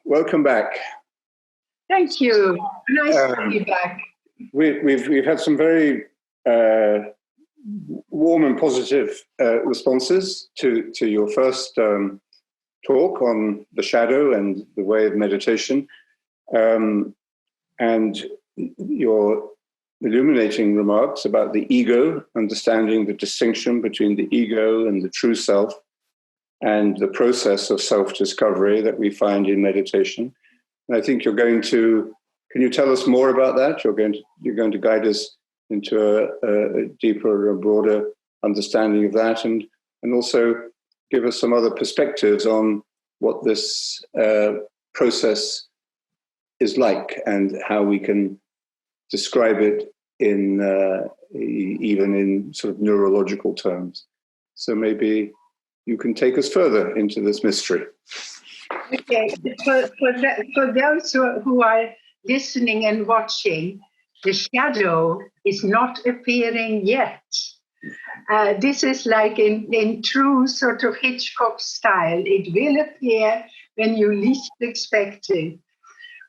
welcome back. Thank you. Nice to be back. We've had some very warm and positive responses to your first talk on the shadow and the way of meditation, and your illuminating remarks about the ego, understanding the distinction between the ego and the true self, and the process of self-discovery that we find in meditation. And I think you're going to, can you tell us more about that? You're going to guide us into a deeper and broader understanding of that, and also give us some other perspectives on what this process is like and how we can describe it in even in sort of neurological terms. So maybe you can take us further into this mystery. Okay, for those who are listening and watching, the shadow is not appearing yet. This is like in true sort of Hitchcock style. It will appear when you least expect it.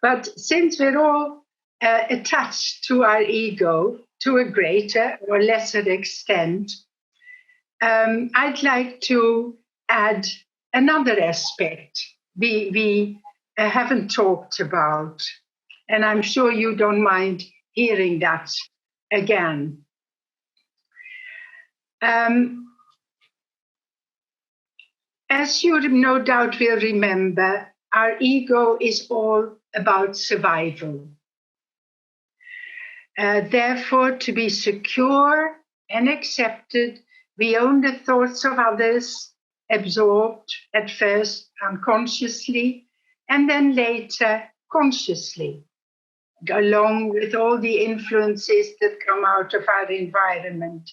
But since we're all attached to our ego to a greater or lesser extent, I'd like to add another aspect we haven't talked about, and I'm sure you don't mind hearing that again. As you no doubt will remember, our ego is all about survival. Therefore, to be secure and accepted, we own the thoughts of others, absorbed at first unconsciously, and then later consciously, along with all the influences that come out of our environment,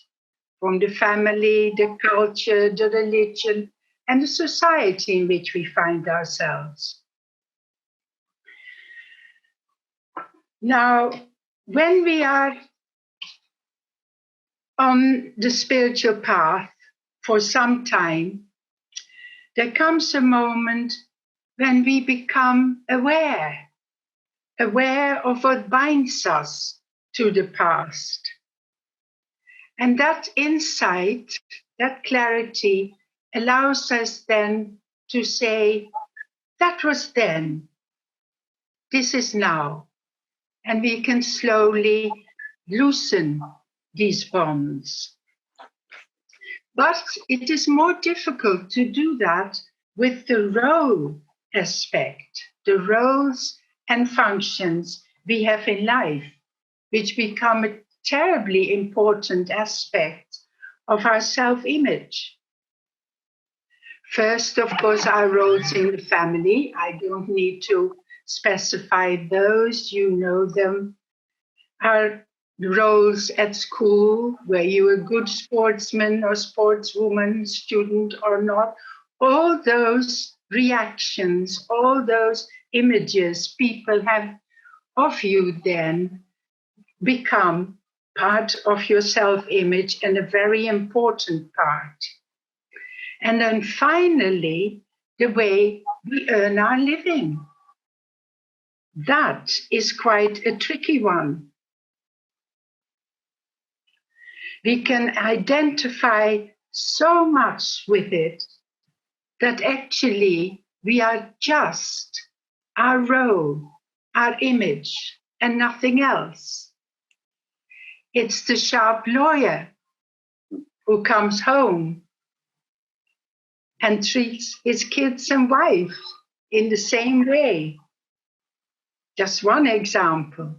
from the family, the culture, the religion, and the society in which we find ourselves. Now, when we are on the spiritual path for some time, there comes a moment when we become aware of what binds us to the past. And that insight, that clarity, allows us then to say, that was then, this is now. And we can slowly loosen these bonds. But it is more difficult to do that with the role aspect, the roles and functions we have in life, which become a terribly important aspect of our self-image. First, of course, our roles in the family. I don't need to specify those, you know them. Our roles at school, were you a good sportsman or sportswoman, student or not, all those reactions, all those images people have of you then become part of your self-image, and a very important part. And then finally, the way we earn our living. That is quite a tricky one. We can identify so much with it that actually we are just our role, our image, and nothing else. It's the sharp lawyer who comes home and treats his kids and wife in the same way. Just one example.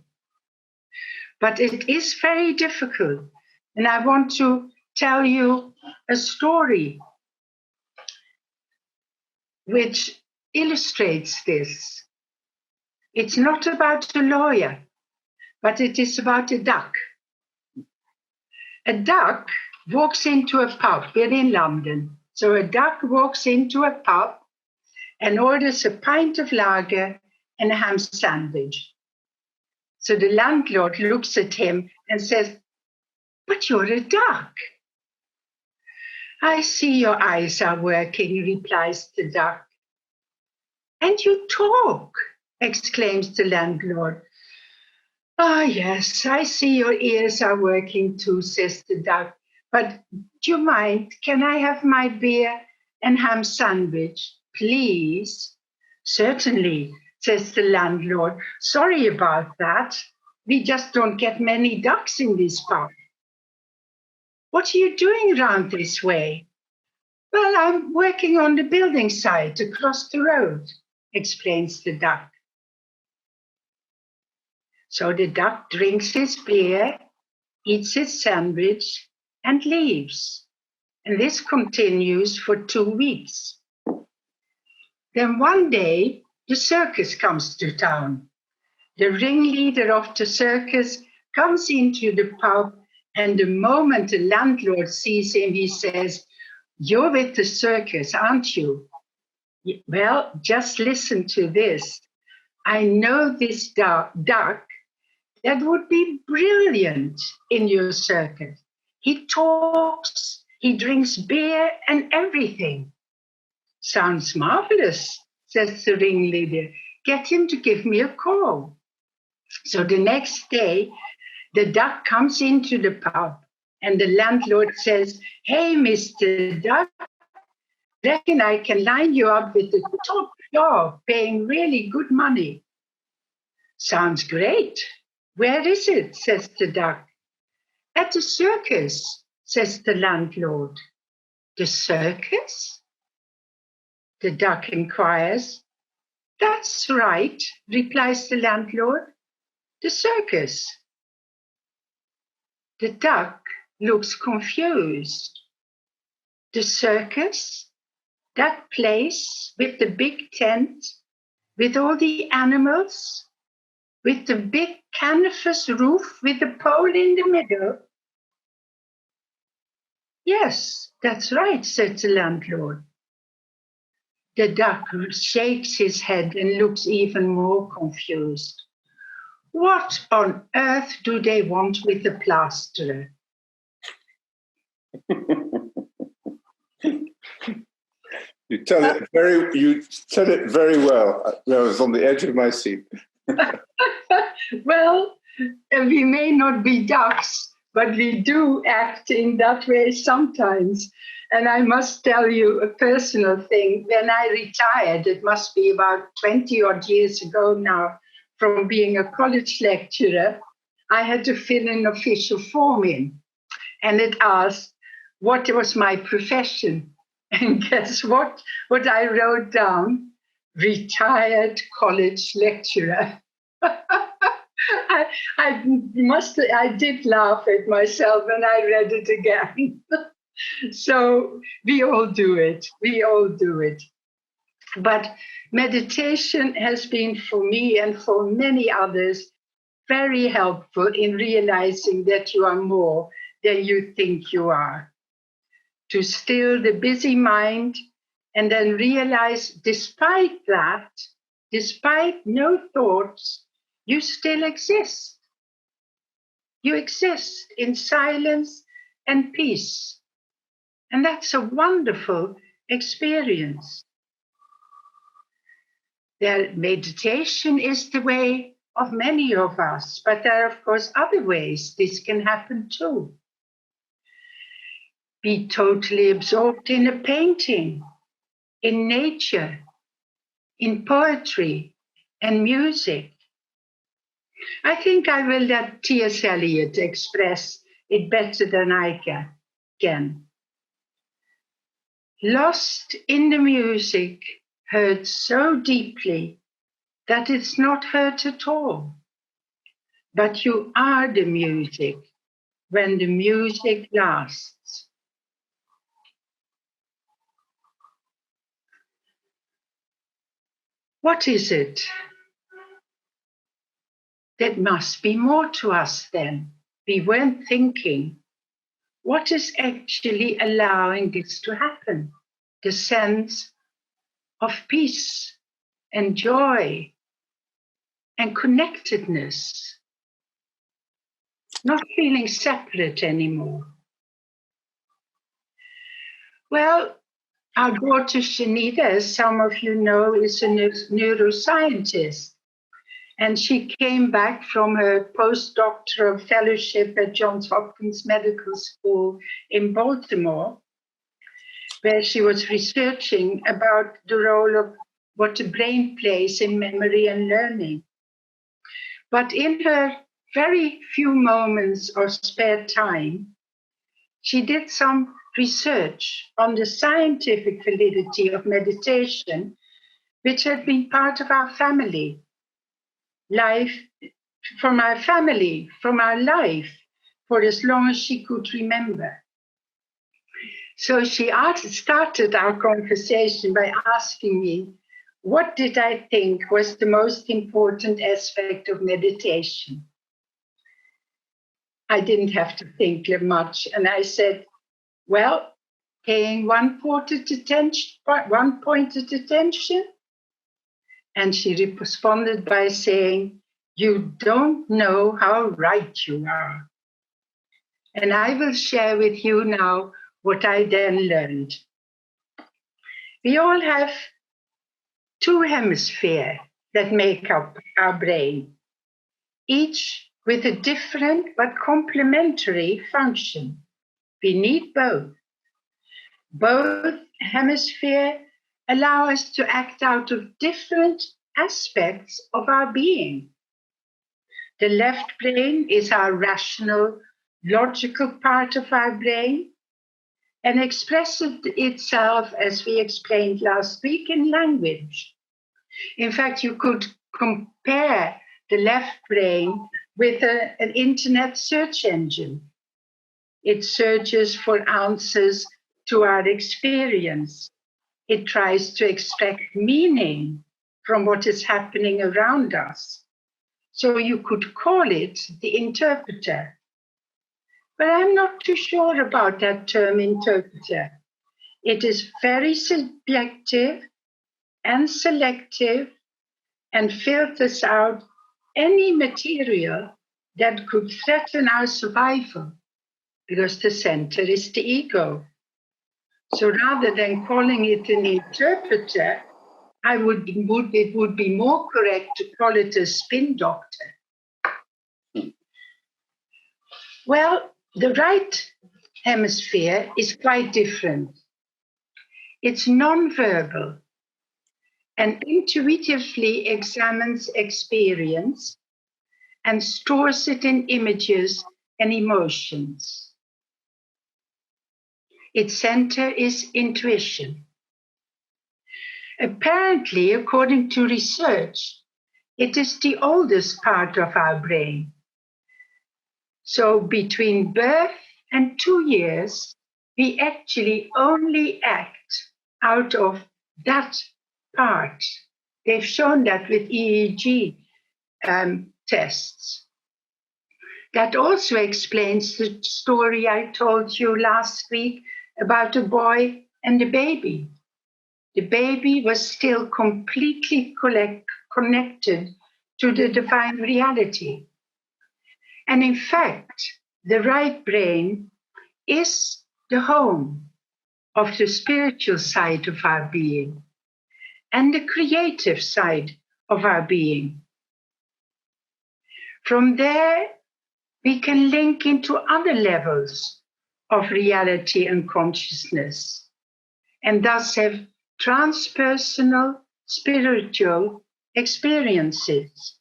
But it is very difficult. And I want to tell you a story which illustrates this. It's not about a lawyer, but it is about a duck. A duck walks into a pub. We're in London. So a duck walks into a pub and orders a pint of lager and a ham sandwich. So the landlord looks at him and says, "But you're a duck." "I see your eyes are working," replies the duck. And you talk, exclaims the landlord. Ah, yes, I see your ears are working too, says the duck. But do you mind? Can I have my beer and ham sandwich, please? Certainly, says the landlord. Sorry about that. We just don't get many ducks in this park. What are you doing round this way? Well, I'm working on the building site across the road, explains the duck. So the duck drinks his beer, eats his sandwich, and leaves. And this continues for 2 weeks. Then one day, the circus comes to town. The ringleader of the circus comes into the pub, and the moment the landlord sees him, he says, "You're with the circus, aren't you? Well, just listen to this. I know this duck that would be brilliant in your circus. He talks, he drinks beer and everything." "Sounds marvelous," says the ringleader. "Get him to give me a call." So the next day, the duck comes into the pub and the landlord says, "Hey, Mr. Duck, reckon I can line you up with the top job paying really good money." "Sounds great. Where is it?" says the duck. "At the circus," says the landlord. "The circus?" the duck inquires. "That's right," replies the landlord. "The circus." The duck looks confused. The circus? That place with the big tent, with all the animals, with the big canvas roof with the pole in the middle? "Yes, that's right," said the landlord. The duck shakes his head and looks even more confused. What on earth do they want with the plasterer? You said it very well. I was on the edge of my seat. Well, we may not be ducks, but we do act in that way sometimes. And I must tell you a personal thing. When I retired, it must be about 20 odd years ago now, from being a college lecturer, I had to fill an official form in. And it asked what was my profession. And guess what? What I wrote down? Retired college lecturer. I did laugh at myself when I read it again. So we all do it. We all do it. But meditation has been for me and for many others very helpful in realizing that you are more than you think you are. To still the busy mind and then realize despite that, despite no thoughts, you still exist. You exist in silence and peace. And that's a wonderful experience. Meditation is the way of many of us, but there are, of course, other ways this can happen too. Be totally absorbed in a painting, in nature, in poetry and music. I think I will let T.S. Eliot express it better than I can. Lost in the music, heard so deeply that it's not hurt at all. But you are the music when the music lasts. What is it? There must be more to us then. We weren't thinking. What is actually allowing this to happen? The sense of peace and joy and connectedness, not feeling separate anymore. Well, Our daughter Shanita, as some of you know, is a neuroscientist. And she came back from her postdoctoral fellowship at Johns Hopkins Medical School in Baltimore, where she was researching about the role of what the brain plays in memory and learning. But in her very few moments of spare time, she did some research on the scientific validity of meditation, which had been part of our family life, from our family, from our life, for as long as she could remember. So she started our conversation by asking me, what did I think was the most important aspect of meditation? I didn't have to think much. And I said, well, paying one pointed attention. And she responded by saying, you don't know how right you are. And I will share with you now what I then learned. We all have two hemispheres that make up our brain, each with a different but complementary function. We need both. Both hemispheres allow us to act out of different aspects of our being. The left brain is our rational, logical part of our brain and expresses itself, as we explained last week, in language. In fact, you could compare the left brain with an internet search engine. It searches for answers to our experience. It tries to extract meaning from what is happening around us. So you could call it the interpreter. But I'm not too sure about that term interpreter. It is very subjective and selective and filters out any material that could threaten our survival, because the center is the ego. So rather than calling it an interpreter, it would be more correct to call it a spin doctor. Well, the right hemisphere is quite different. It's nonverbal and intuitively examines experience and stores it in images and emotions. Its center is intuition. Apparently, according to research, it is the oldest part of our brain. So between birth and 2 years, we actually only act out of that part. They've shown that with EEG tests. That also explains the story I told you last week about a boy and a baby. The baby was still completely connected to the divine reality. And in fact, the right brain is the home of the spiritual side of our being and the creative side of our being. From there, we can link into other levels of reality and consciousness, and thus have transpersonal spiritual experiences.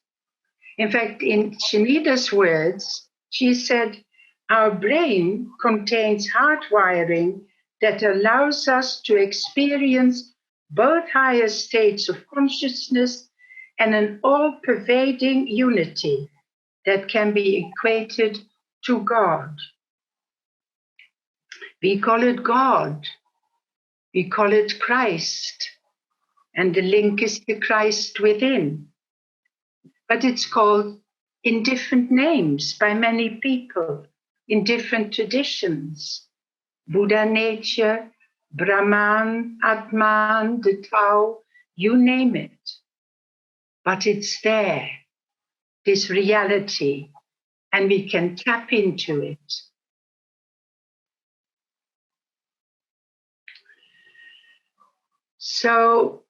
In fact, in Shanita's words, she said, our brain contains hardwiring that allows us to experience both higher states of consciousness and an all-pervading unity that can be equated to God. We call it God. We call it Christ. And the link is the Christ within. But it's called in different names by many people, in different traditions. Buddha nature, Brahman, Atman, the Tao, you name it. But it's there, this reality, and we can tap into it. So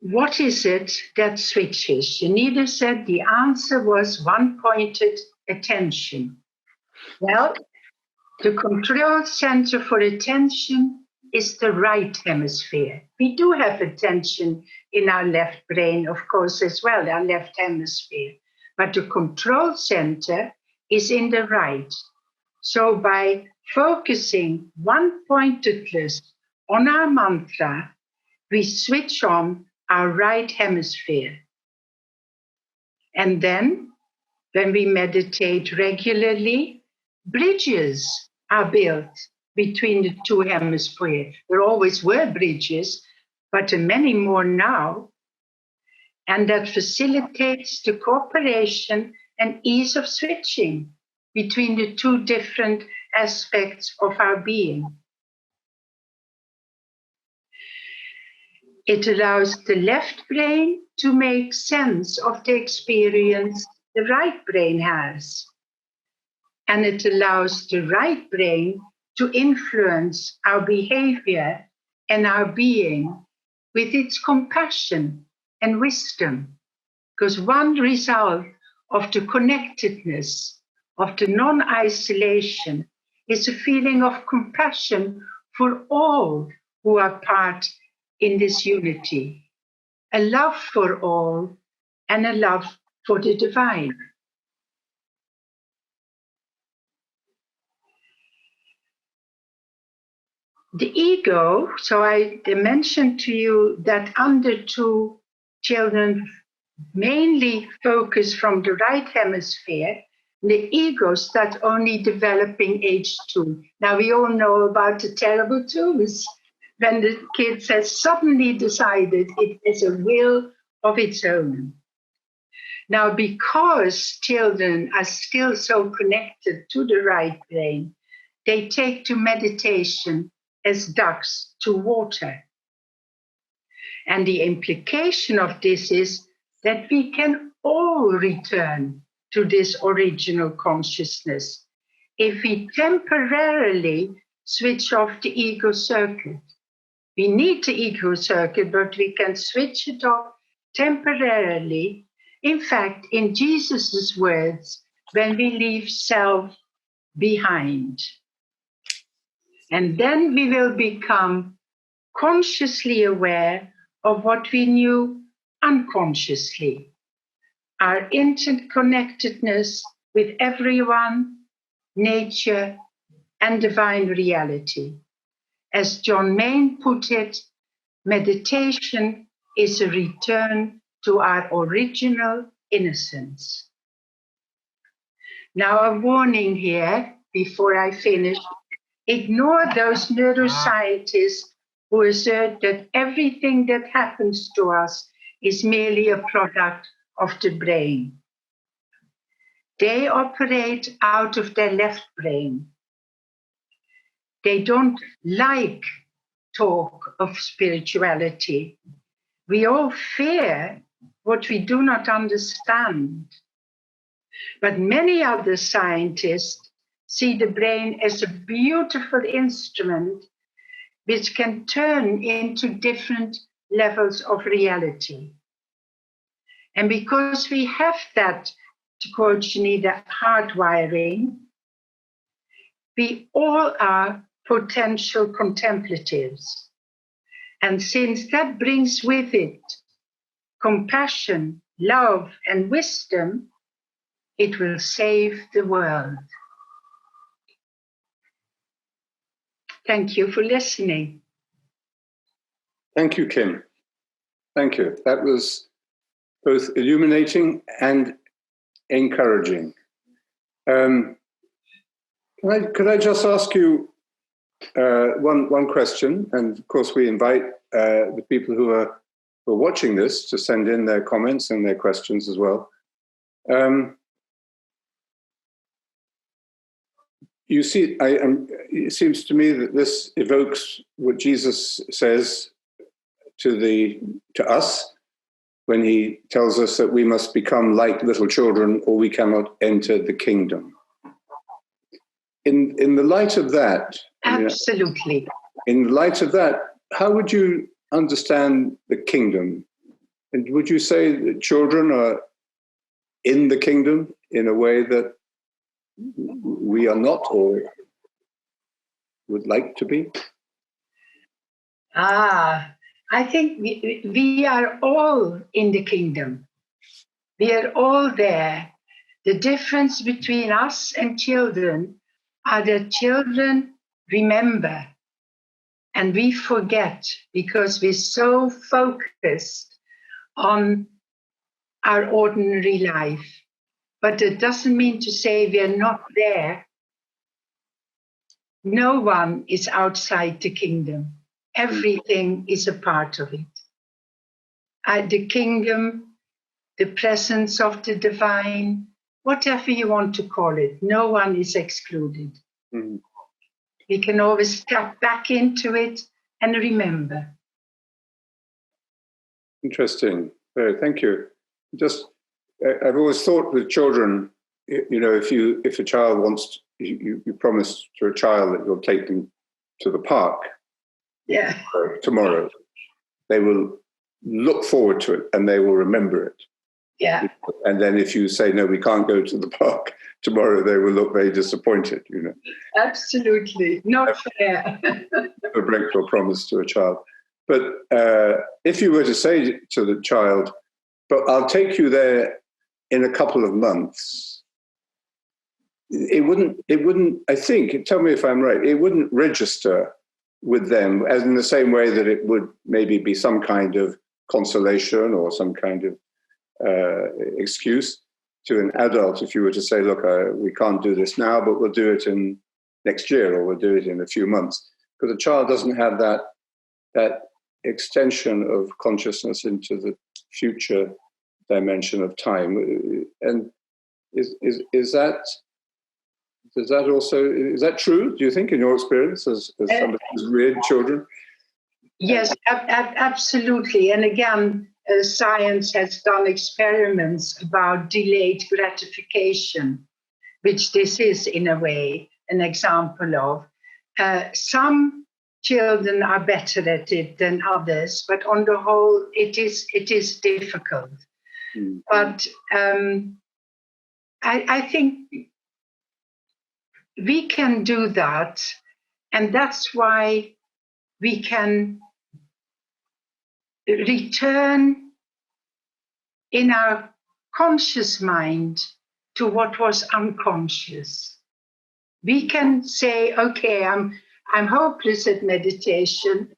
what is it that switches? Janita said the answer was one-pointed attention. Well, the control center for attention is the right hemisphere. We do have attention in our left brain, of course, as well, our left hemisphere. But the control center is in the right. So by focusing one-pointedness on our mantra, we switch on our right hemisphere. And then, when we meditate regularly, bridges are built between the two hemispheres. There always were bridges, but there are many more now. And that facilitates the cooperation and ease of switching between the two different aspects of our being. It allows the left brain to make sense of the experience the right brain has. And it allows the right brain to influence our behavior and our being with its compassion and wisdom. Because one result of the connectedness, of the non-isolation, is a feeling of compassion for all who are part in this unity, a love for all and a love for the divine. The ego, so I mentioned to you that under two children mainly focus from the right hemisphere, the ego starts only developing age 2. Now we all know about the terrible twos, when the kid has suddenly decided it is a will of its own. Now, because children are still so connected to the right brain, they take to meditation as ducks to water. And the implication of this is that we can all return to this original consciousness if we temporarily switch off the ego circuit. We need the ego circuit, but we can switch it off temporarily. In fact, in Jesus' words, when we leave self behind. And then we will become consciously aware of what we knew unconsciously. Our interconnectedness with everyone, nature, and divine reality. As John Main put it, meditation is a return to our original innocence. Now, a warning here before I finish. Ignore those neuroscientists who assert that everything that happens to us is merely a product of the brain. They operate out of their left brain. They don't like talk of spirituality. We all fear what we do not understand. But many other scientists see the brain as a beautiful instrument which can turn into different levels of reality. And because we have that, to quote Janita, hardwiring, we all are potential contemplatives. And since that brings with it compassion, love, and wisdom, it will save the world. Thank you for listening. Thank you, Kim. Thank you. That was both illuminating and encouraging. Could I just ask you one question? And of course, we invite the people who are watching this to send in their comments and their questions as well. You see, it seems to me that this evokes what Jesus says to us when he tells us that we must become like little children or we cannot enter the kingdom. In the light of that, absolutely. In the light of that, how would you understand the kingdom. And would you say that children are in the kingdom in a way that we are not or would like to be? I think we are all in the kingdom. We are all there. The difference between us and children are that children remember and we forget because we're so focused on our ordinary life. But it doesn't mean to say we're not there. No one is outside the kingdom. Everything is a part of it. The kingdom, the presence of the divine, whatever you want to call it, no one is excluded. Mm-hmm. We can always step back into it and remember. Interesting. Thank you. I've always thought with children, if a child wants, you promise to a child that you'll take them to the park. Yeah. Tomorrow, they will look forward to it and they will remember it. Yeah. And then if you say, no, we can't go to the park tomorrow, they will look very disappointed, Absolutely. Not fair. To break your promise to a child. But if you were to say to the child, but I'll take you there in a couple of months, it wouldn't, I think, tell me if I'm right, it wouldn't register with them as in the same way that it would maybe be some kind of consolation or some kind of excuse to an adult if you were to say, look, we can't do this now, but we'll do it in next year or we'll do it in a few months. Because a child doesn't have that extension of consciousness into the future dimension of time. And is that true, do you think, in your experience as somebody who's reared children? Yes, absolutely. And again, science has done experiments about delayed gratification, which this is, in a way, an example of. Some children are better at it than others, but on the whole, it is difficult. Mm. But I think we can do that, and that's why we can return in our conscious mind to what was unconscious. We can say, okay, I'm hopeless at meditation.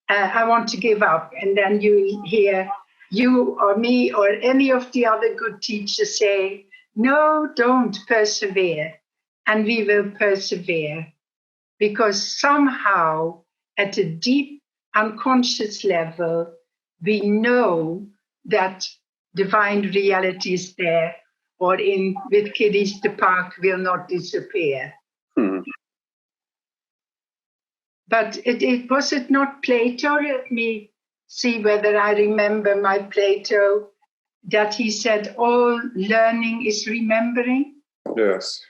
I want to give up. And then you hear you or me or any of the other good teachers say, no, don't persevere. And we will persevere because somehow at a deep unconscious level, we know that divine reality is there, or with kiddies, the park will not disappear. Hmm. But was it not Plato? Let me see whether I remember my Plato, that he said all learning is remembering. Yes.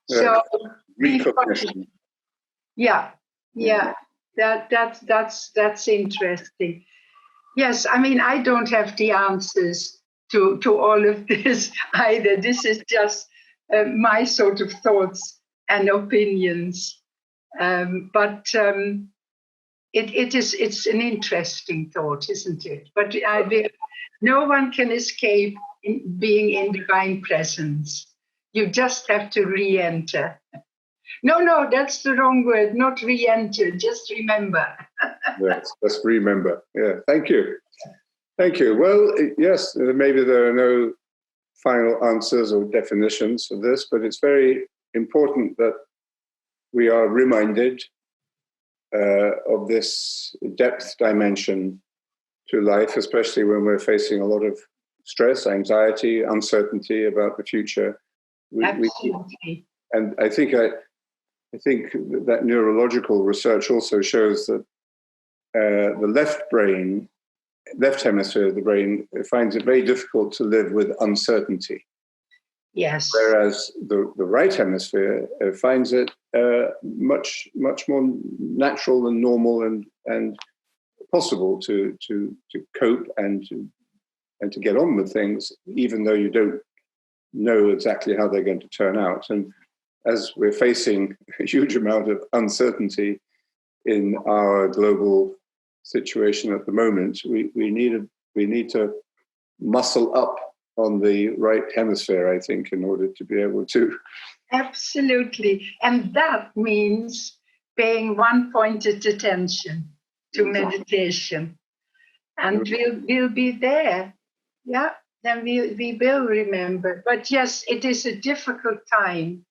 So recognition. Yeah. That's interesting. Yes, I mean, I don't have the answers to all of this either. This is just my sort of thoughts and opinions. But it's an interesting thought, isn't it? But no one can escape being in divine presence. You just have to re-enter. No, that's the wrong word. Not re-enter, just remember. Yes, just remember. Yeah, thank you. Thank you. Well, yes, maybe there are no final answers or definitions of this, but it's very important that we are reminded of this depth dimension to life, especially when we're facing a lot of stress, anxiety, uncertainty about the future. Absolutely. And I think that neurological research also shows that the left hemisphere of the brain finds it very difficult to live with uncertainty. Yes. Whereas the right hemisphere finds it much more natural and normal and possible to cope and to get on with things, even though you don't know exactly how they're going to turn out. And as we're facing a huge amount of uncertainty in our global situation at the moment, we need to muscle up on the right hemisphere, I think, in order to be able to. Absolutely. And that means paying one-pointed attention to meditation. And we'll be there. Yeah, then we will remember. But yes, it is a difficult time.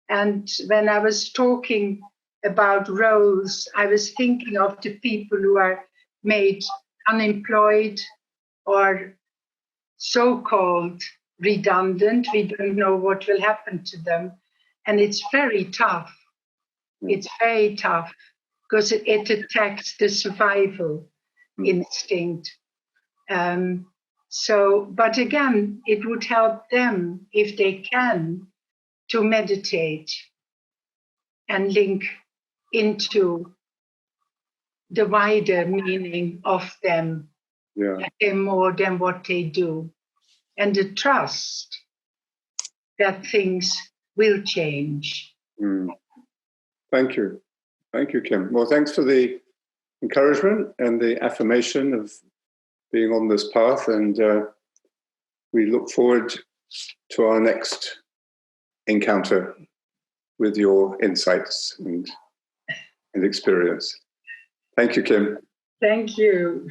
And when I was talking about roles, I was thinking of the people who are made unemployed or so-called redundant. We don't know what will happen to them. And it's very tough. It's very tough because it attacks the survival instinct. But again, it would help them, if they can, to meditate and link into the wider meaning of them, and more than what they do, and the trust that things will change. Thank you. Thank you, Kim. Well, thanks for the encouragement and the affirmation of being on this path. And we look forward to our next encounter with your insights and experience. Thank you, Kim. Thank you.